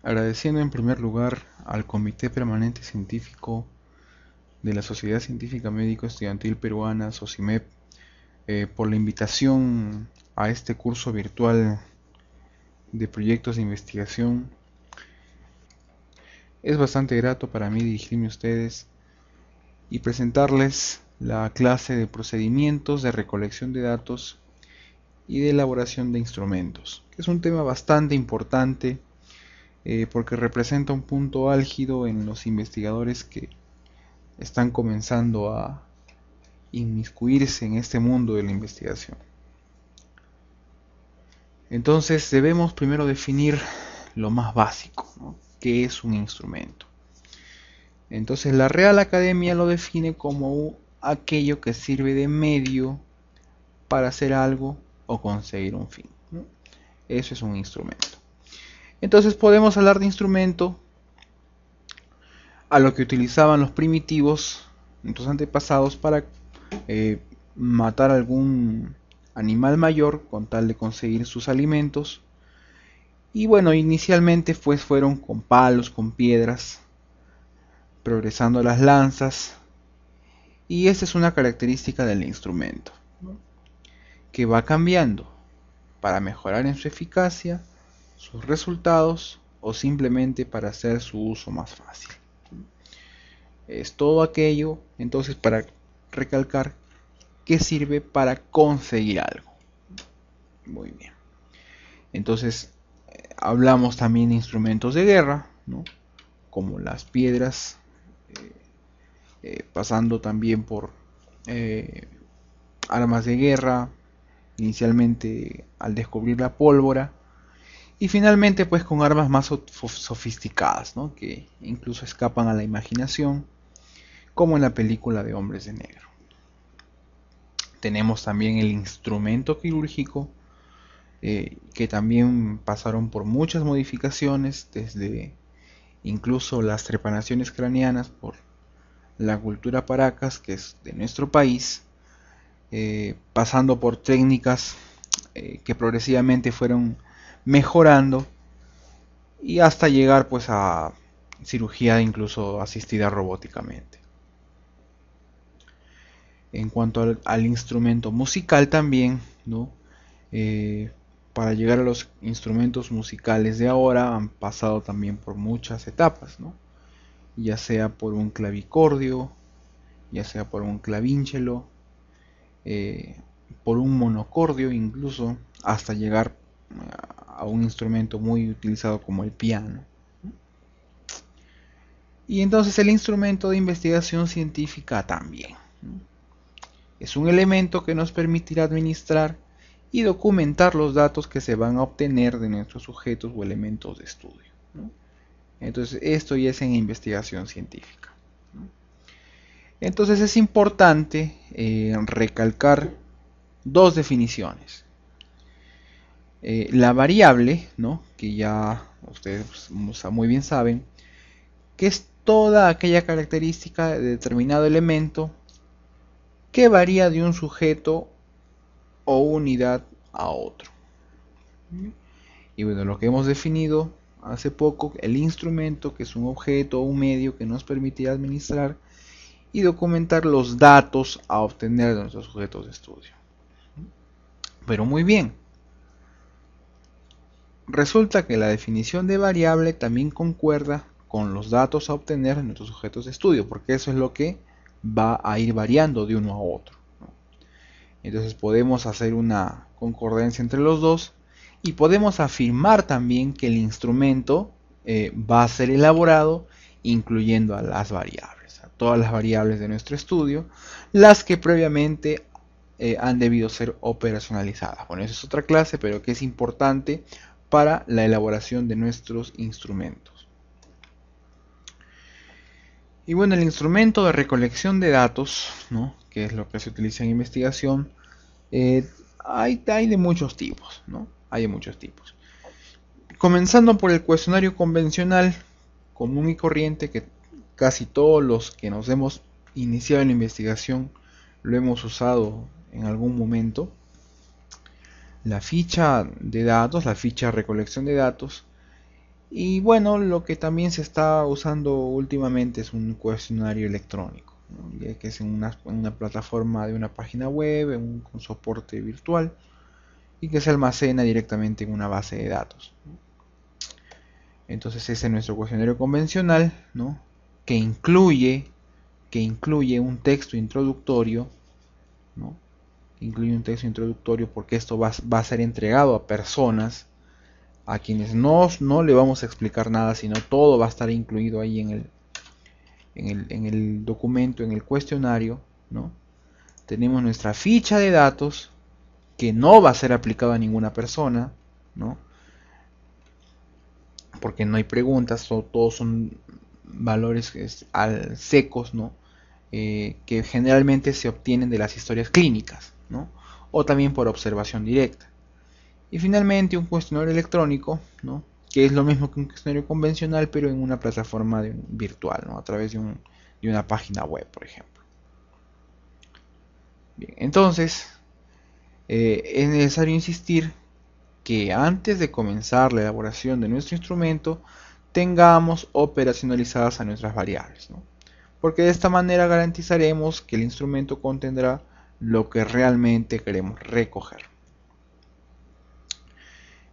Agradeciendo en primer lugar al Comité Permanente Científico de la Sociedad Científica Médico Estudiantil Peruana, SOCIMEP, por la invitación a este curso virtual de proyectos de investigación. Es bastante grato para mí dirigirme a ustedes y presentarles la clase de procedimientos de recolección de datos y de elaboración de instrumentos, que es un tema bastante importante porque representa un punto álgido en los investigadores que están comenzando a inmiscuirse en este mundo de la investigación. Entonces debemos primero definir lo más básico, ¿no? ¿Qué es un instrumento? Entonces la Real Academia lo define como aquello que sirve de medio para hacer algo o conseguir un fin, ¿no? Eso es un instrumento. Entonces podemos hablar de instrumento a lo que utilizaban los primitivos, nuestros antepasados, para eh, matar algún animal mayor con tal de conseguir sus alimentos. Y bueno, inicialmente pues fueron con palos, con piedras, progresando las lanzas. Y esta es una característica del instrumento, ¿no? Que va cambiando para mejorar en su eficacia, sus resultados o simplemente para hacer su uso más fácil. Es todo aquello, entonces, para recalcar, que sirve para conseguir algo. Muy bien. Entonces, hablamos también de instrumentos de guerra, ¿no? Como las piedras, pasando también por eh, armas de guerra, inicialmente al descubrir la pólvora, y finalmente pues con armas más sofisticadas, ¿no? Que incluso escapan a la imaginación, como en la película de Hombres de Negro. Tenemos también el instrumento quirúrgico, que también pasaron por muchas modificaciones, desde incluso las trepanaciones craneanas por la cultura Paracas, que es de nuestro país, pasando por técnicas que progresivamente fueron mejorando y hasta llegar pues a cirugía incluso asistida robóticamente. En cuanto al instrumento musical también, ¿no? Eh, para llegar a los instrumentos musicales de ahora han pasado también por muchas etapas, ¿no? Ya sea por un clavicordio, ya sea por un clavínchelo, eh, por un monocordio incluso, hasta llegar a un instrumento muy utilizado como el piano. Y entonces el instrumento de investigación científica también, ¿no? Es un elemento que nos permitirá administrar y documentar los datos que se van a obtener de nuestros sujetos o elementos de estudio, ¿no? Entonces esto ya es en investigación científica, ¿no? Entonces es importante recalcar dos definiciones. La variable, ¿no? Que ya ustedes muy bien saben, que es toda aquella característica de determinado elemento que varía de un sujeto o unidad a otro. Y bueno, lo que hemos definido hace poco, el instrumento, que es un objeto o un medio que nos permite administrar y documentar los datos a obtener de nuestros sujetos de estudio. Pero muy bien, resulta que la definición de variable también concuerda con los datos a obtener de nuestros sujetos de estudio, porque eso es lo que va a ir variando de uno a otro, ¿no? Entonces podemos hacer una concordancia entre los dos y podemos afirmar también que el instrumento va a ser elaborado incluyendo a las variables, a todas las variables de nuestro estudio, las que previamente han debido ser operacionalizadas. Bueno, esa es otra clase, pero que es importante para la elaboración de nuestros instrumentos. Y bueno, el instrumento de recolección de datos, ¿no? Que es lo que se utiliza en investigación, hay de muchos tipos, ¿no? Hay de muchos tipos. Comenzando por el cuestionario convencional, común y corriente, que casi todos los que nos hemos iniciado en la investigación lo hemos usado en algún momento. La ficha de datos, la ficha de recolección de datos, Y bueno, lo que también se está usando últimamente es un cuestionario electrónico, ¿no? Ya que es en una plataforma de una página web, con soporte virtual, y que se almacena directamente en una base de datos. Entonces ese es nuestro cuestionario convencional, ¿no? que incluye, que incluye un texto introductorio, ¿no? Incluye un texto introductorio porque esto va a ser entregado a personas a quienes no le vamos a explicar nada, sino todo va a estar incluido ahí en el documento, en el cuestionario, ¿no? Tenemos nuestra ficha de datos que no va a ser aplicada a ninguna persona, ¿no? Porque no hay preguntas, todos son valores secos, ¿no? Que generalmente se obtienen de las historias clínicas, ¿no? O también por observación directa. Y finalmente un cuestionario electrónico, ¿no? Que es lo mismo que un cuestionario convencional, pero en una plataforma virtual, ¿no? A través de una página web, por ejemplo. Bien, entonces, es necesario insistir que antes de comenzar la elaboración de nuestro instrumento, tengamos operacionalizadas a nuestras variables, ¿no? Porque de esta manera garantizaremos que el instrumento contendrá lo que realmente queremos recoger.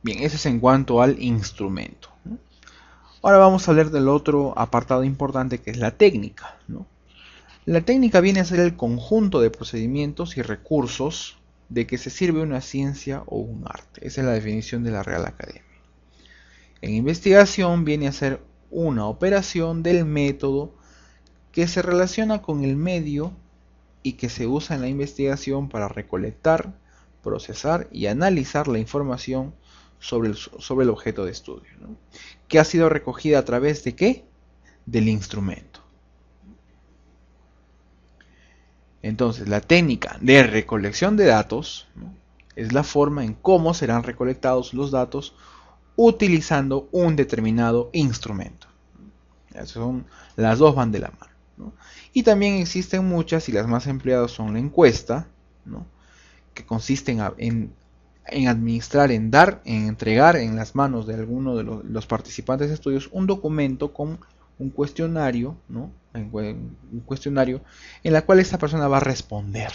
Bien, eso es en cuanto al instrumento, ¿no? Ahora vamos a hablar del otro apartado importante que es la técnica, ¿no? La técnica viene a ser el conjunto de procedimientos y recursos de que se sirve una ciencia o un arte. Esa es la definición de la Real Academia. En investigación viene a ser una operación del método que se relaciona con el medio y que se usa en la investigación para recolectar, procesar y analizar la información sobre el objeto de estudio, ¿no? Que ha sido recogida a través de ¿qué? Del instrumento. Entonces, la técnica de recolección de datos, ¿no? Es la forma en cómo serán recolectados los datos utilizando un determinado instrumento. Las dos van de la mano, ¿no? Y también existen muchas y las más empleadas son la encuesta, ¿no? Que consiste en administrar, en entregar en las manos de alguno de los participantes de estudios un documento con un cuestionario, ¿no? Un cuestionario en la cual esta persona va a responder,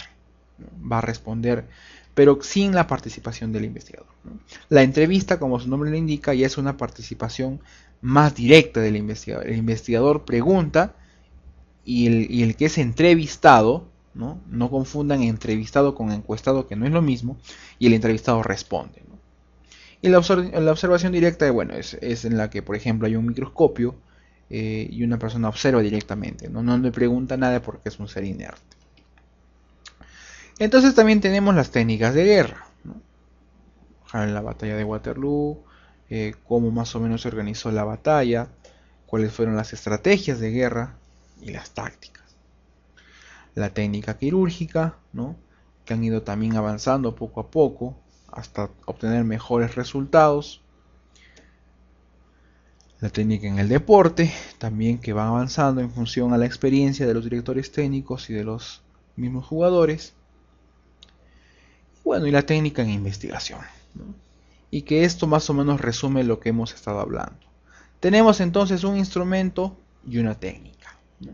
¿no? Va a responder, pero sin la participación del investigador, ¿no? La entrevista, como su nombre lo indica, ya es una participación más directa del investigador. El investigador pregunta y el que es entrevistado, no confundan entrevistado con encuestado, que no es lo mismo, y el entrevistado responde, ¿no? Y la observación directa, bueno, es en la que, por ejemplo, hay un microscopio y una persona observa directamente, ¿no? No le pregunta nada porque es un ser inerte. Entonces también tenemos las técnicas de guerra, ¿no? En la batalla de Waterloo, cómo más o menos se organizó la batalla, cuáles fueron las estrategias de guerra y las tácticas. La técnica quirúrgica, ¿no? Que han ido también avanzando poco a poco hasta obtener mejores resultados. La técnica en el deporte, también que va avanzando en función a la experiencia de los directores técnicos y de los mismos jugadores. Bueno, y la técnica en investigación, ¿no? Y que esto más o menos resume lo que hemos estado hablando. Tenemos entonces un instrumento y una técnica, ¿no?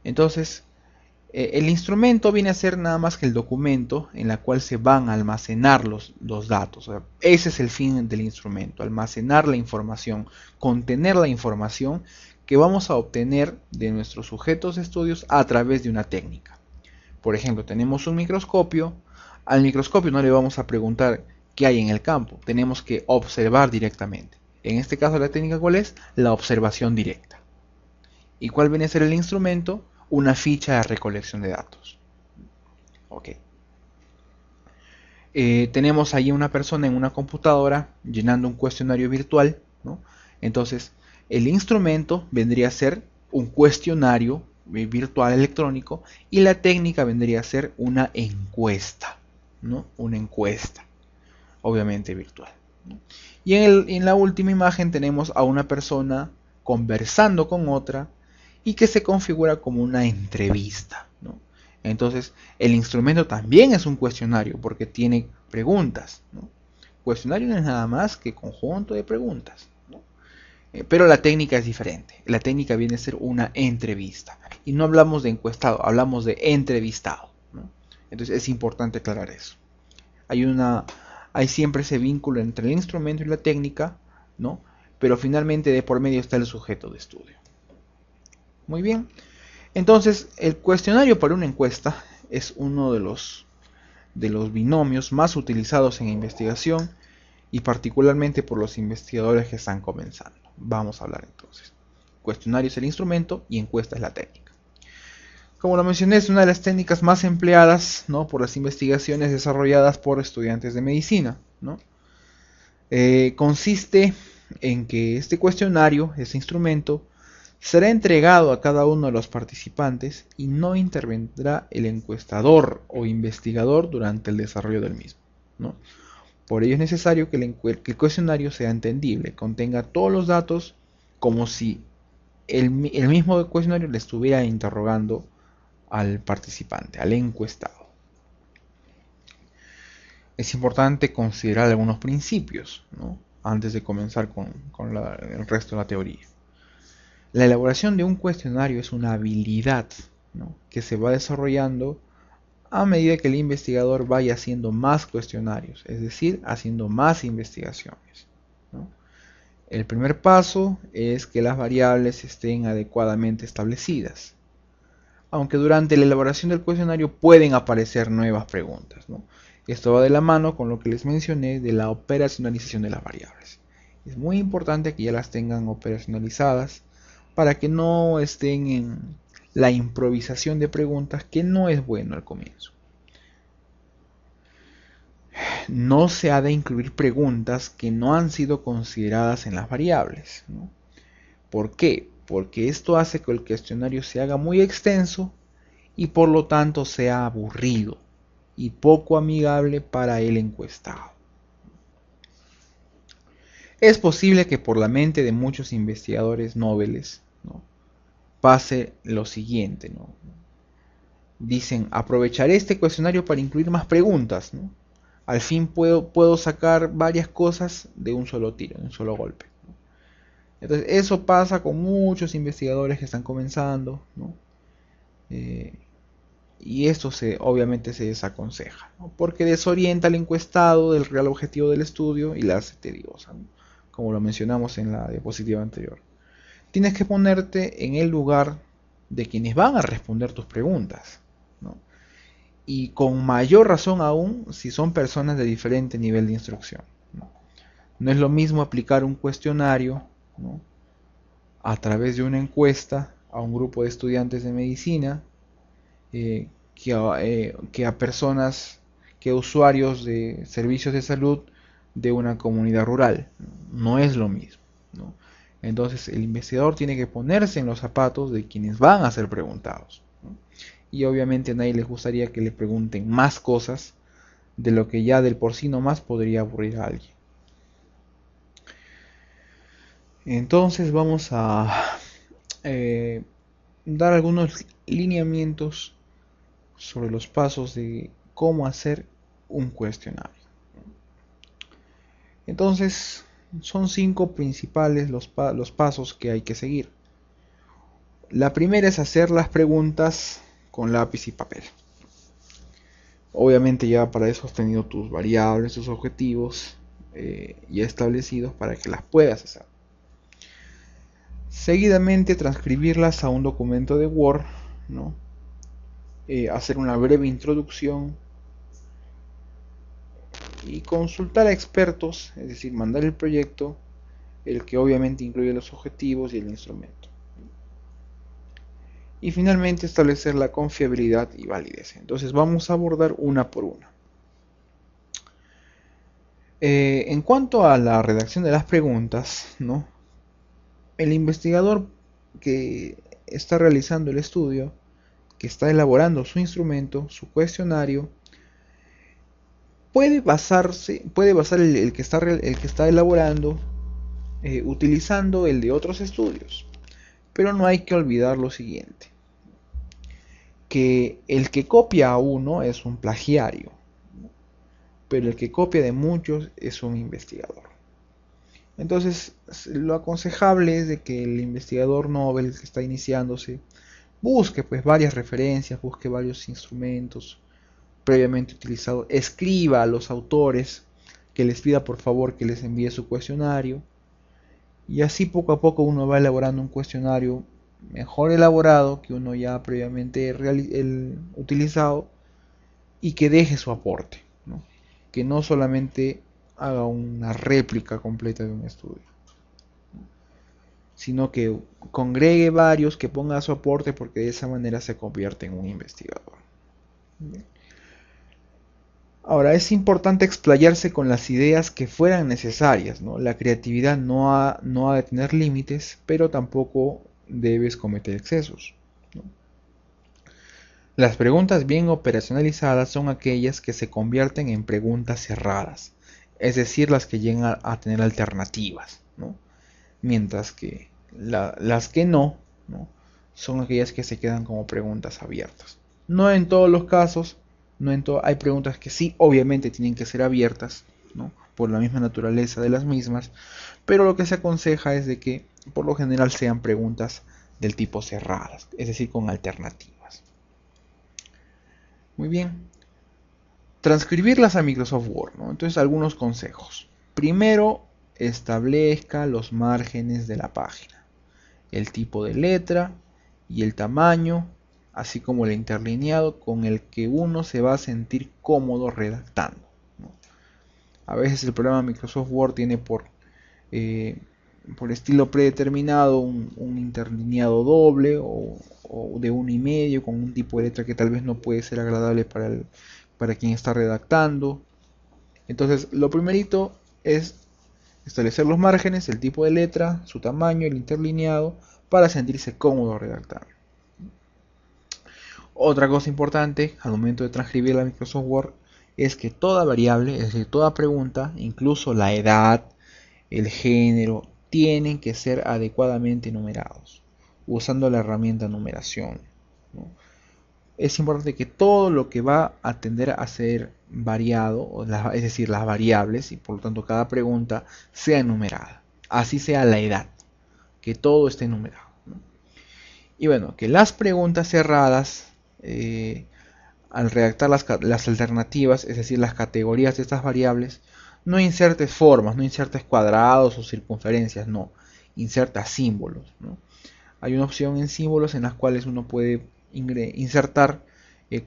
Entonces, el instrumento viene a ser nada más que el documento en la cual se van a almacenar los datos. O sea, ese es el fin del instrumento, almacenar la información, contener la información que vamos a obtener de nuestros sujetos de estudios a través de una técnica. Por ejemplo, tenemos un microscopio. Al microscopio no le vamos a preguntar qué hay en el campo, tenemos que observar directamente. En este caso, la técnica, ¿cuál es? La observación directa. ¿Y cuál viene a ser el instrumento? Una ficha de recolección de datos. Ok. Tenemos ahí una persona en una computadora llenando un cuestionario virtual, ¿no? Entonces, el instrumento vendría a ser un cuestionario virtual electrónico y la técnica vendría a ser una encuesta, ¿no? Una encuesta, obviamente virtual, ¿no? Y en la última imagen tenemos a una persona conversando con otra y que se configura como una entrevista, ¿no? Entonces, el instrumento también es un cuestionario porque tiene preguntas, ¿no? Cuestionario no es nada más que conjunto de preguntas, ¿no? Pero la técnica es diferente. La técnica viene a ser una entrevista. Y no hablamos de encuestado, hablamos de entrevistado, ¿no? Entonces es importante aclarar eso. Hay siempre ese vínculo entre el instrumento y la técnica, ¿no? Pero finalmente de por medio está el sujeto de estudio. Muy bien. Entonces, el cuestionario para una encuesta es uno de los binomios más utilizados en investigación y particularmente por los investigadores que están comenzando. Vamos a hablar entonces. Cuestionario es el instrumento y encuesta es la técnica. Como lo mencioné, es una de las técnicas más empleadas, ¿no?, por las investigaciones desarrolladas por estudiantes de medicina, ¿no? Consiste en que este cuestionario, este instrumento, será entregado a cada uno de los participantes y no intervendrá el encuestador o investigador durante el desarrollo del mismo, ¿no? Por ello es necesario que el cuestionario sea entendible, contenga todos los datos como si el mismo cuestionario le estuviera interrogando al participante, al encuestado. Es importante considerar algunos principios, ¿no?, antes de comenzar con el resto de la teoría. La elaboración de un cuestionario es una habilidad, ¿no?, que se va desarrollando a medida que el investigador vaya haciendo más cuestionarios, es decir, haciendo más investigaciones, ¿no? El primer paso es que las variables estén adecuadamente establecidas, aunque durante la elaboración del cuestionario pueden aparecer nuevas preguntas, ¿no? Esto va de la mano con lo que les mencioné de la operacionalización de las variables. Es muy importante que ya las tengan operacionalizadas para que no estén en la improvisación de preguntas, que no es bueno al comienzo. No se ha de incluir preguntas que no han sido consideradas en las variables, ¿no? ¿Por qué? Porque esto hace que el cuestionario se haga muy extenso y por lo tanto sea aburrido y poco amigable para el encuestado. Es posible que por la mente de muchos investigadores noveles, ¿no?, pase lo siguiente, ¿no? Dicen, aprovecharé este cuestionario para incluir más preguntas, ¿no? Al fin puedo sacar varias cosas de un solo tiro, de un solo golpe, ¿no? Entonces eso pasa con muchos investigadores que están comenzando, ¿no? Y esto obviamente se desaconseja, ¿no?, porque desorienta al encuestado del real objetivo del estudio y la hace tediosa, ¿no?, como lo mencionamos en la diapositiva anterior. Tienes que ponerte en el lugar de quienes van a responder tus preguntas, ¿no?, y con mayor razón aún si son personas de diferente nivel de instrucción, ¿no? No es lo mismo aplicar un cuestionario, ¿no?, a través de una encuesta a un grupo de estudiantes de medicina que a personas, que a usuarios de servicios de salud de una comunidad rural. No es lo mismo, ¿no? Entonces el investigador tiene que ponerse en los zapatos de quienes van a ser preguntados, ¿no? Y obviamente a nadie les gustaría que le pregunten más cosas de lo que ya del por sí nomás podría aburrir a alguien. Entonces vamos a dar algunos lineamientos sobre los pasos de cómo hacer un cuestionario. Entonces, son 5 principales los pasos que hay que seguir. La primera es hacer las preguntas con lápiz y papel. Obviamente ya para eso has tenido tus variables, tus objetivos ya establecidos para que las puedas hacer. Seguidamente transcribirlas a un documento de Word, ¿no? Hacer una breve introducción y consultar a expertos, es decir, mandar el proyecto, el que obviamente incluye los objetivos y el instrumento. Y finalmente establecer la confiabilidad y validez. Entonces vamos a abordar una por una. En cuanto a la redacción de las preguntas, ¿no?, el investigador que está realizando el estudio, que está elaborando su instrumento, su cuestionario, puede basar el que está elaborando utilizando el de otros estudios. Pero no hay que olvidar lo siguiente, que el que copia a uno es un plagiario, pero el que copia de muchos es un investigador. Entonces, lo aconsejable es de que el investigador novel que está iniciándose busque pues varias referencias, busque varios instrumentos previamente utilizados, escriba a los autores, que les pida por favor que les envíe su cuestionario, y así poco a poco uno va elaborando un cuestionario mejor elaborado que uno ya previamente utilizado, y que deje su aporte, ¿no? Que no solamente haga una réplica completa de un estudio, sino que congregue varios, que ponga su aporte, porque de esa manera se convierte en un investigador. Ahora, es importante explayarse con las ideas que fueran necesarias, ¿no? La creatividad no ha de tener límites, pero tampoco debes cometer excesos, ¿no? Las preguntas bien operacionalizadas son aquellas que se convierten en preguntas cerradas, es decir, las que llegan a tener alternativas, ¿no? Mientras que las que no, son aquellas que se quedan como preguntas abiertas. No en todos los casos, hay preguntas que sí, obviamente tienen que ser abiertas, ¿no? Por la misma naturaleza de las mismas, pero lo que se aconseja es de que por lo general sean preguntas del tipo cerradas, es decir, con alternativas. Muy bien. Transcribirlas a Microsoft Word, ¿no? Entonces, algunos consejos. Primero, establezca los márgenes de la página, el tipo de letra y el tamaño, así como el interlineado con el que uno se va a sentir cómodo redactando, ¿no? A veces el programa Microsoft Word tiene eh, por estilo predeterminado un interlineado doble, o de 1,5 con un tipo de letra que tal vez no puede ser agradable para quien está redactando. Entonces, lo primerito es establecer los márgenes, el tipo de letra, su tamaño, el interlineado, para sentirse cómodo redactando. Otra cosa importante al momento de transcribir la Microsoft Word es que toda variable, es decir, toda pregunta, incluso la edad, el género, tienen que ser adecuadamente numerados, usando la herramienta numeración, ¿no? Es importante que todo lo que va a tender a ser variado, es decir, las variables, y por lo tanto cada pregunta sea numerada, así sea la edad, que todo esté numerado, ¿no? Y bueno, que las preguntas cerradas, al redactar las alternativas, es decir, las categorías de estas variables, no insertes formas, no insertes cuadrados o circunferencias, no, inserta símbolos, ¿no? Hay una opción en símbolos en las cuales uno puede insertar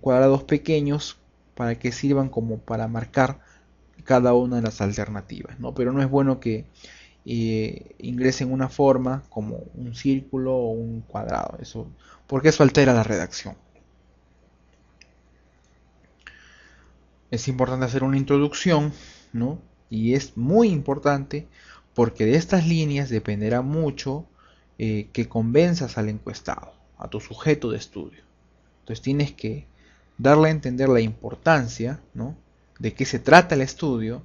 cuadrados pequeños para que sirvan como para marcar cada una de las alternativas, ¿no? Pero no es bueno que ingresen una forma como un círculo o un cuadrado, porque eso altera la redacción. Es importante hacer una introducción, ¿no? Y es muy importante porque de estas líneas dependerá mucho que convenzas al encuestado, a tu sujeto de estudio. Entonces tienes que darle a entender la importancia, ¿no? De qué se trata el estudio,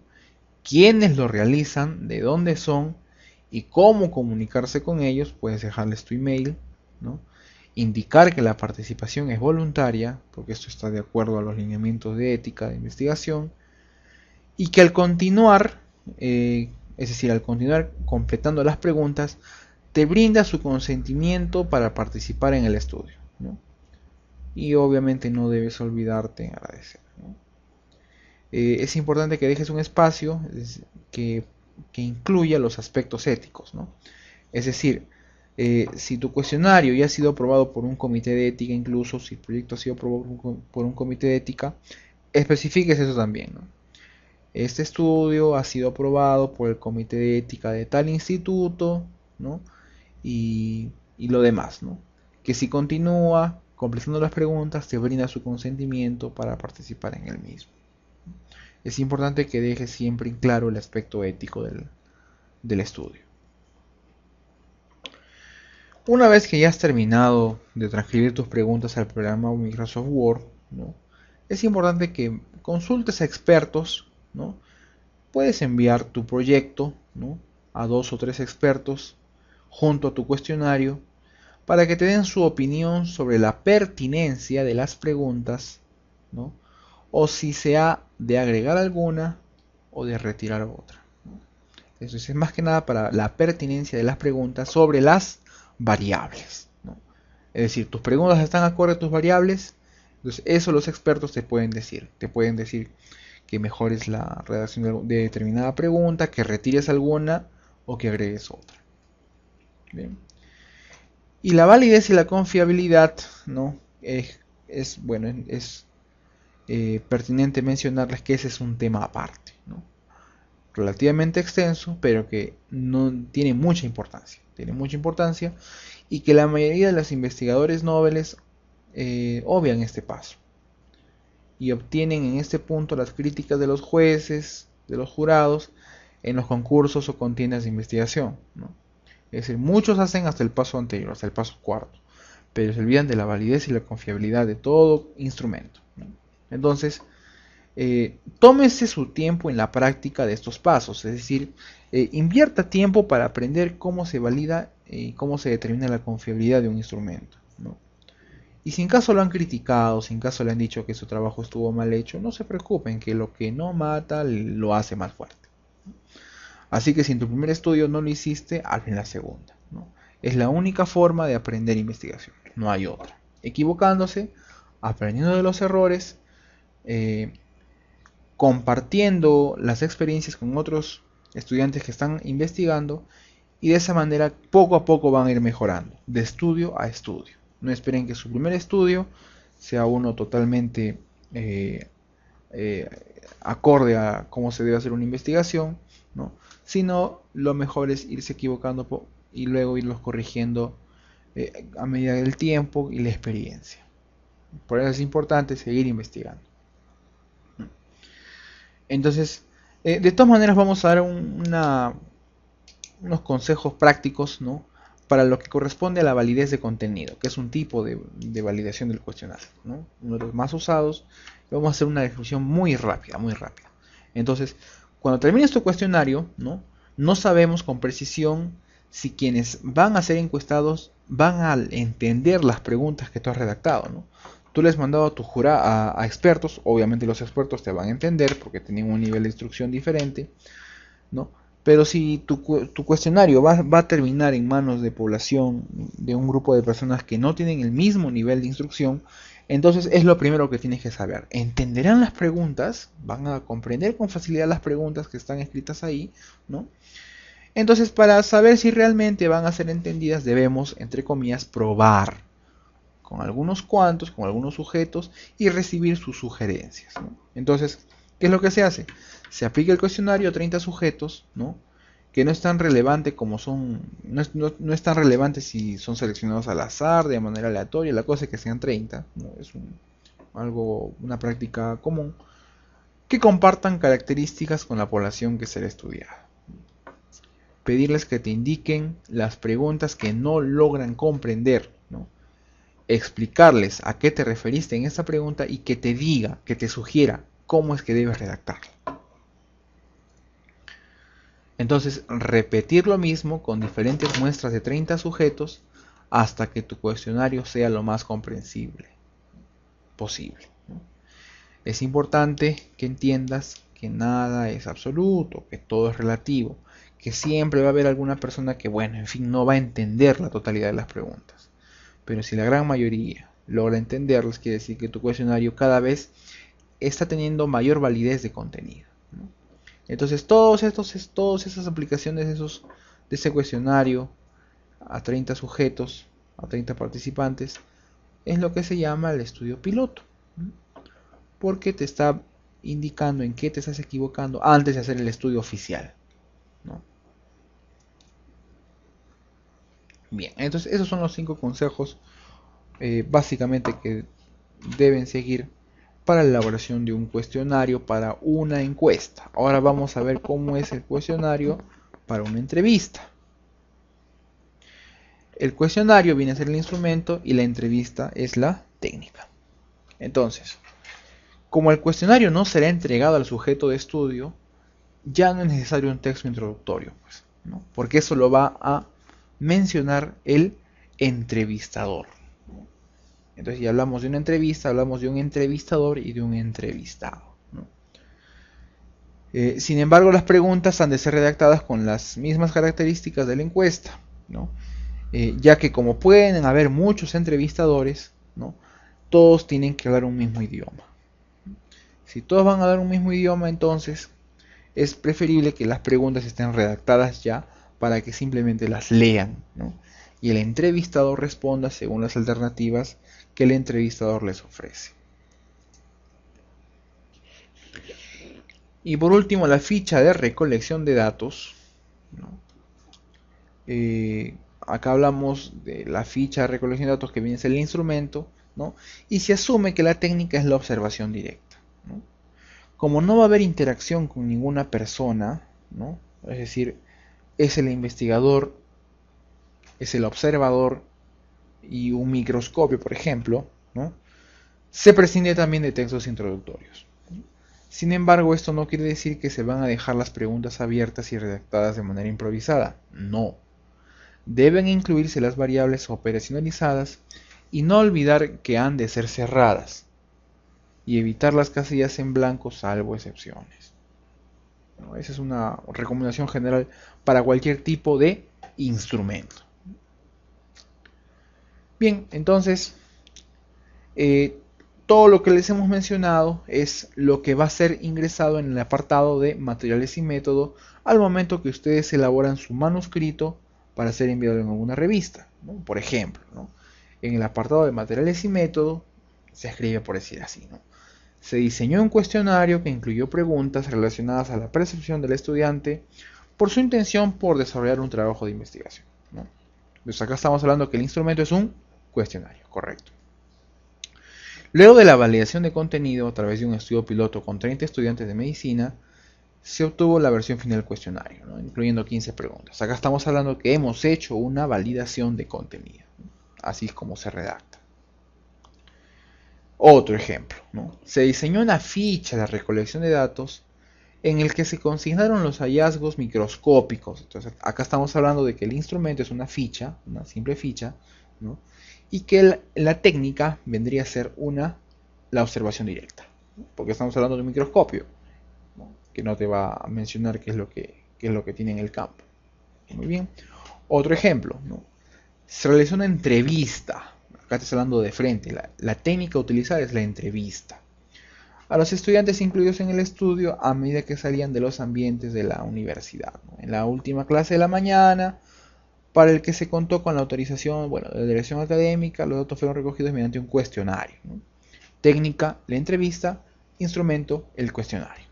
quiénes lo realizan, de dónde son y cómo comunicarse con ellos. Puedes dejarles tu email, ¿no? Indicar que la participación es voluntaria, porque esto está de acuerdo a los lineamientos de ética de investigación, y que al continuar, es decir, al continuar completando las preguntas, te brinda su consentimiento para participar en el estudio, ¿no? Y obviamente no debes olvidarte en agradecer, ¿no? Es importante que dejes un espacio que, que incluya los aspectos éticos, ¿no? Es decir, si tu cuestionario ya ha sido aprobado por un comité de ética, incluso si el proyecto ha sido aprobado por un comité de ética, especifiques eso también, ¿no? Este estudio ha sido aprobado por el comité de ética de tal instituto, ¿no? Y lo demás, ¿no? Que si continúa completando las preguntas, te brinda su consentimiento para participar en el mismo. Es importante que dejes siempre en claro el aspecto ético del estudio. Una vez que ya has terminado de transcribir tus preguntas al programa Microsoft Word, ¿no? Es importante que consultes a expertos, ¿no? Puedes enviar tu proyecto, ¿no? A 2 o 3 expertos junto a tu cuestionario para que te den su opinión sobre la pertinencia de las preguntas, ¿no? O si se ha de agregar alguna o de retirar otra, ¿no? Eso es más que nada para la pertinencia de las preguntas sobre las variables, ¿no? Es decir, tus preguntas están acorde a tus variables, entonces eso los expertos te pueden decir. Te pueden decir que mejores la redacción de determinada pregunta, que retires alguna o que agregues otra. Bien. Y la validez y la confiabilidad, ¿no? Bueno, es pertinente mencionarles que ese es un tema aparte, ¿no? Relativamente extenso, pero que no tiene mucha importancia. Tiene mucha importancia y que la mayoría de los investigadores nobles obvian este paso y obtienen en este punto las críticas de los jueces, de los jurados, en los concursos o contiendas de investigación, ¿no? Es decir, muchos hacen hasta el paso anterior, hasta el paso cuarto, pero se olvidan de la validez y la confiabilidad de todo instrumento, ¿no? Entonces, tómese su tiempo en la práctica de estos pasos, es decir, invierta tiempo para aprender cómo se valida y cómo se determina la confiabilidad de un instrumento, ¿no? Y si en caso lo han criticado, si en caso le han dicho que su trabajo estuvo mal hecho, no se preocupen, que lo que no mata lo hace más fuerte. Así que si en tu primer estudio no lo hiciste, hazlo en la segunda, ¿no? Es la única forma de aprender investigación, no hay otra. Equivocándose, aprendiendo de los errores, eh, compartiendo las experiencias con otros estudiantes que están investigando y de esa manera poco a poco van a ir mejorando, de estudio a estudio. No esperen que su primer estudio sea uno totalmente eh, acorde a cómo se debe hacer una investigación, ¿no? Sino lo mejor es irse equivocando y luego irlos corrigiendo a medida del tiempo y la experiencia. Por eso es importante seguir investigando. Entonces, de todas maneras vamos a dar unos consejos prácticos, ¿no? Para lo que corresponde a la validez de contenido, que es un tipo de validación del cuestionario, ¿no? Uno de los más usados. Vamos a hacer una descripción muy rápida, muy rápida. Entonces, cuando termines tu cuestionario, no sabemos con precisión si quienes van a ser encuestados van a entender las preguntas que tú has redactado, ¿no? Tú les has mandado a tu a expertos, obviamente los expertos te van a entender porque tienen un nivel de instrucción diferente, ¿no? Pero si tu cuestionario va a terminar en manos de población, de un grupo de personas que no tienen el mismo nivel de instrucción, entonces es lo primero que tienes que saber. ¿Entenderán las preguntas? ¿Van a comprender con facilidad las preguntas que están escritas ahí, ¿no? Entonces, para saber si realmente van a ser entendidas, debemos, entre comillas, probar con algunos cuantos, con algunos sujetos y recibir sus sugerencias, ¿no? Entonces, ¿qué es lo que se hace? Se aplica el cuestionario a 30 sujetos, ¿no? Que no es tan relevante como son, no es tan relevante si son seleccionados al azar, de manera aleatoria, la cosa es que sean 30, ¿no? Es una práctica común, que compartan características con la población que será estudiada. Pedirles que te indiquen las preguntas que no logran comprender, ¿no? Explicarles a qué te referiste en esta pregunta y que te diga, que te sugiera cómo es que debes redactarla. Entonces, repetir lo mismo con diferentes muestras de 30 sujetos hasta que tu cuestionario sea lo más comprensible posible, ¿no? Es importante que entiendas que nada es absoluto, que todo es relativo, que siempre va a haber alguna persona que, bueno, en fin, no va a entender la totalidad de las preguntas. Pero si la gran mayoría logra entenderlas, quiere decir que tu cuestionario cada vez está teniendo mayor validez de contenido, ¿no? Entonces, todas esas aplicaciones de ese cuestionario a 30 sujetos, a 30 participantes, es lo que se llama el estudio piloto, ¿no? Porque te está indicando en qué te estás equivocando antes de hacer el estudio oficial, ¿no? Bien, entonces esos son los 5 consejos básicamente que deben seguir para la elaboración de un cuestionario para una encuesta. Ahora vamos a ver cómo es el cuestionario para una entrevista. El cuestionario viene a ser el instrumento y la entrevista es la técnica. Entonces, como el cuestionario no será entregado al sujeto de estudio, ya no es necesario un texto introductorio, pues, ¿no? Porque eso lo va a mencionar el entrevistador. Entonces, ya hablamos de una entrevista, hablamos de un entrevistador y de un entrevistado, ¿no? Sin embargo, las preguntas han de ser redactadas con las mismas características de la encuesta, ¿no? Ya que como pueden haber muchos entrevistadores, ¿no? Todos tienen que hablar un mismo idioma. Si todos van a hablar un mismo idioma, entonces es preferible que las preguntas estén redactadas ya para que simplemente las lean, ¿no? Y el entrevistador responda según las alternativas que el entrevistador les ofrece. Y por último, la ficha de recolección de datos, ¿no? Acá hablamos de la ficha de recolección de datos que viene a ser el instrumento, ¿no? Y se asume que la técnica es la observación directa, ¿no? Como no va a haber interacción con ninguna persona, ¿no? Es decir, es el investigador, es el observador y un microscopio, por ejemplo, ¿no? Se prescinde también de textos introductorios. Sin embargo, esto no quiere decir que se van a dejar las preguntas abiertas y redactadas de manera improvisada. No. Deben incluirse las variables operacionalizadas y no olvidar que han de ser cerradas y evitar las casillas en blanco salvo excepciones. ¿No? Esa es una recomendación general para cualquier tipo de instrumento. Bien, entonces, todo lo que les hemos mencionado es lo que va a ser ingresado en el apartado de materiales y método al momento que ustedes elaboran su manuscrito para ser enviado en alguna revista, ¿no? Por ejemplo, ¿no? En el apartado de materiales y método se escribe por decir así, ¿no? Se diseñó un cuestionario que incluyó preguntas relacionadas a la percepción del estudiante por su intención por desarrollar un trabajo de investigación, ¿no? Entonces acá estamos hablando que el instrumento es un cuestionario, correcto. Luego de la validación de contenido a través de un estudio piloto con 30 estudiantes de medicina, se obtuvo la versión final del cuestionario, ¿no? Incluyendo 15 preguntas. Acá estamos hablando que hemos hecho una validación de contenido, ¿no? Así es como se redacta. Otro ejemplo, ¿no? Se diseñó una ficha de recolección de datos en el que se consignaron los hallazgos microscópicos. Entonces, acá estamos hablando de que el instrumento es una ficha, una simple ficha, ¿no? Y que la técnica vendría a ser la observación directa, ¿no? Porque estamos hablando de un microscopio, ¿no? Que no te va a mencionar qué es lo que tiene en el campo. Muy bien. Otro ejemplo, ¿no? Se realizó una entrevista. Acá estás hablando de frente. La técnica utilizada es la entrevista a los estudiantes incluidos en el estudio a medida que salían de los ambientes de la universidad, ¿no? En la última clase de la mañana, para el que se contó con la autorización, bueno, de la dirección académica, los datos fueron recogidos mediante un cuestionario, ¿no? Técnica, la entrevista; instrumento, el cuestionario.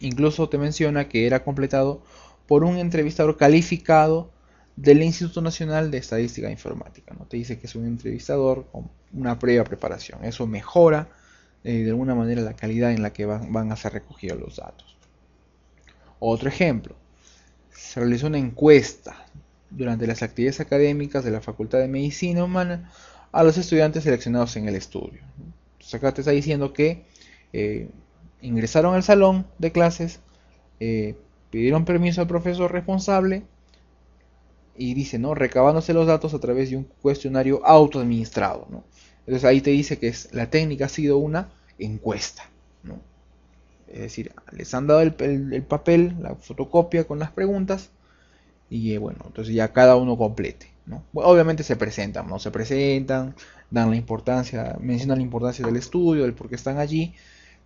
Incluso te menciona que era completado por un entrevistador calificado del Instituto Nacional de Estadística e Informática, ¿no? Te dice que es un entrevistador con una previa preparación. Eso mejora de alguna manera la calidad en la que van a ser recogidos los datos. Otro ejemplo, se realizó una encuesta durante las actividades académicas de la Facultad de Medicina Humana a los estudiantes seleccionados en el estudio. Entonces acá te está diciendo que ingresaron al salón de clases, pidieron permiso al profesor responsable y dice, ¿no? Recabándose los datos a través de un cuestionario autoadministrado, ¿no? Entonces ahí te dice que la técnica ha sido una encuesta, ¿no? Es decir, les han dado el papel, la fotocopia con las preguntas y bueno, entonces ya cada uno complete, ¿no? Bueno, obviamente se presentan, ¿no? Se presentan, dan la importancia, mencionan la importancia del estudio, del por qué están allí,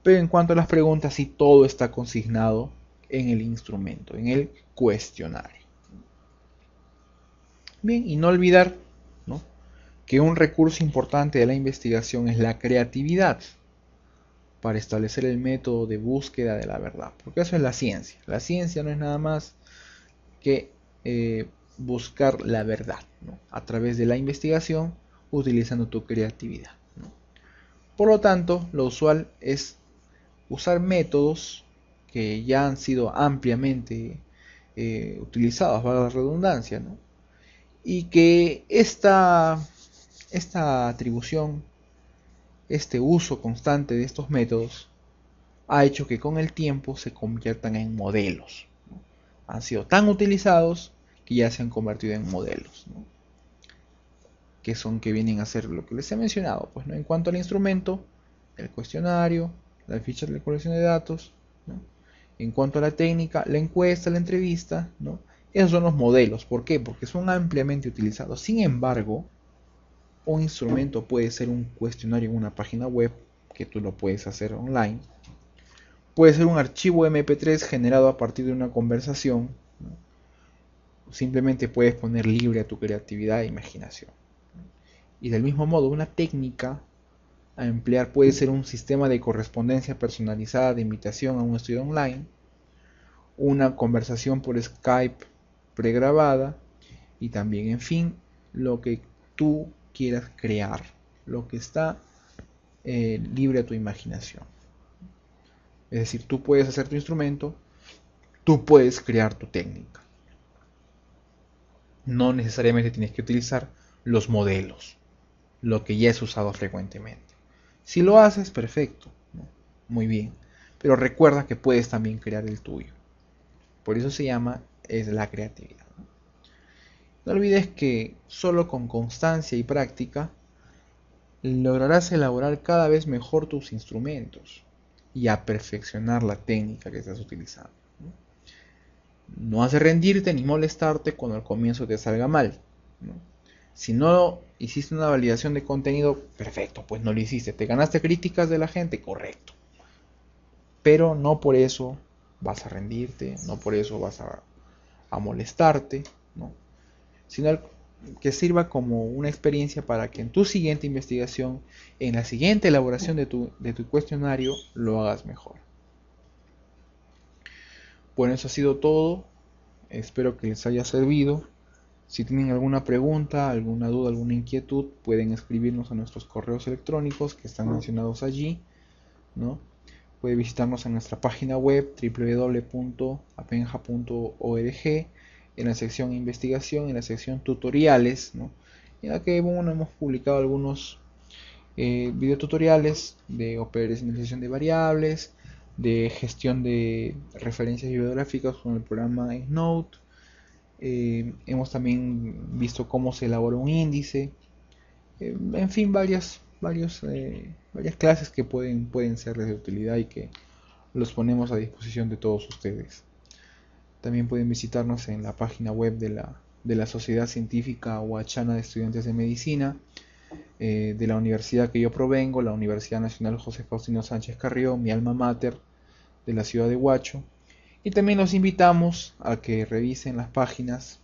pero en cuanto a las preguntas, sí, todo está consignado en el instrumento, en el cuestionario. Bien, y no olvidar, ¿no?, que un recurso importante de la investigación es la creatividad para establecer el método de búsqueda de la verdad, porque eso es la ciencia. La ciencia no es nada más que buscar la verdad, ¿no?, a través de la investigación utilizando tu creatividad, ¿no? Por lo tanto, lo usual es usar métodos que ya han sido ampliamente utilizados, valga la redundancia, ¿no? Y que esta atribución, este uso constante de estos métodos, ha hecho que con el tiempo se conviertan en modelos, ¿no? Han sido tan utilizados que ya se han convertido en modelos, ¿no?, que vienen a ser lo que les he mencionado, pues, ¿no? En cuanto al instrumento, el cuestionario, la ficha de colección de datos, ¿no? En cuanto a la técnica, la encuesta, la entrevista, ¿no? Esos son los modelos. ¿Por qué? Porque son ampliamente utilizados. Sin embargo, un instrumento puede ser un cuestionario en una página web, que tú lo puedes hacer online. Puede ser un archivo MP3 generado a partir de una conversación, ¿no? Simplemente puedes poner libre a tu creatividad e imaginación. Y del mismo modo, una técnica a emplear puede ser un sistema de correspondencia personalizada de invitación a un estudio online, una conversación por Skype pregrabada y también, en fin, lo que tú quieras crear, lo que está libre a tu imaginación. Es decir, tú puedes hacer tu instrumento, tú puedes crear tu técnica. No necesariamente tienes que utilizar los modelos, lo que ya es usado frecuentemente. Si lo haces, perfecto, ¿no? Muy bien. Pero recuerda que puedes también crear el tuyo. Por eso se llama es la creatividad. No olvides que solo con constancia y práctica lograrás elaborar cada vez mejor tus instrumentos y a perfeccionar la técnica que estás utilizando. No has de rendirte ni molestarte cuando al comienzo te salga mal, ¿no? Si no hiciste una validación de contenido, perfecto, pues no lo hiciste. ¿Te ganaste críticas de la gente? Correcto. Pero no por eso vas a rendirte, no por eso vas a molestarte, ¿no? Sino que sirva como una experiencia para que en tu siguiente investigación, en la siguiente elaboración de tu cuestionario, lo hagas mejor. Bueno, eso ha sido todo. Espero que les haya servido. Si tienen alguna pregunta, alguna duda, alguna inquietud, pueden escribirnos a nuestros correos electrónicos que están mencionados allí, ¿no? Puede visitarnos en nuestra página web www.apenja.org, en la sección investigación, en la sección tutoriales, ¿no? En la que hemos publicado algunos videotutoriales de operacionalización de variables, de gestión de referencias bibliográficas con el programa EndNote. Hemos también visto cómo se elabora un índice, en fin, varias clases que pueden serles de utilidad y que los ponemos a disposición de todos ustedes. También pueden visitarnos en la página web de la Sociedad Científica Huachana de Estudiantes de Medicina, de la universidad que yo provengo, la Universidad Nacional José Faustino Sánchez Carrión, mi alma mater, de la ciudad de Huacho. Y también los invitamos a que revisen las páginas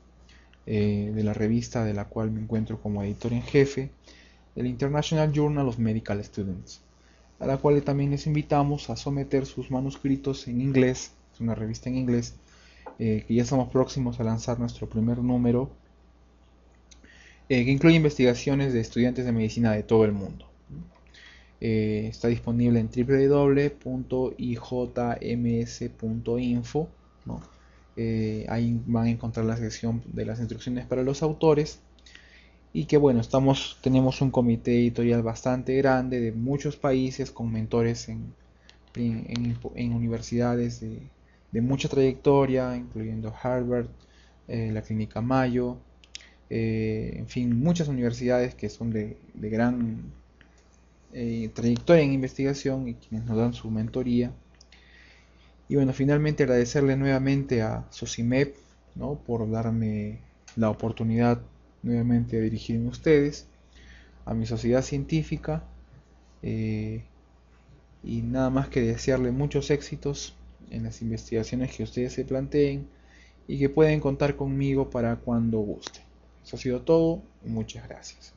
de la revista de la cual me encuentro como editor en jefe, el International Journal of Medical Students, a la cual también les invitamos a someter sus manuscritos en inglés. Es una revista en inglés que ya estamos próximos a lanzar nuestro primer número, que incluye investigaciones de estudiantes de medicina de todo el mundo. Está disponible en www.ijms.info, ¿no? Ahí van a encontrar la sección de las instrucciones para los autores. Y que bueno, tenemos un comité editorial bastante grande de muchos países con mentores en universidades de mucha trayectoria, incluyendo Harvard, la Clínica Mayo, en fin, muchas universidades que son de gran trayectoria en investigación y quienes nos dan su mentoría. Y bueno, finalmente agradecerle nuevamente a SOCIMED, ¿no?, por darme la oportunidad nuevamente de dirigirme a ustedes, a mi sociedad científica, y nada más que desearle muchos éxitos en las investigaciones que ustedes se planteen y que pueden contar conmigo para cuando guste. Eso ha sido todo, muchas gracias.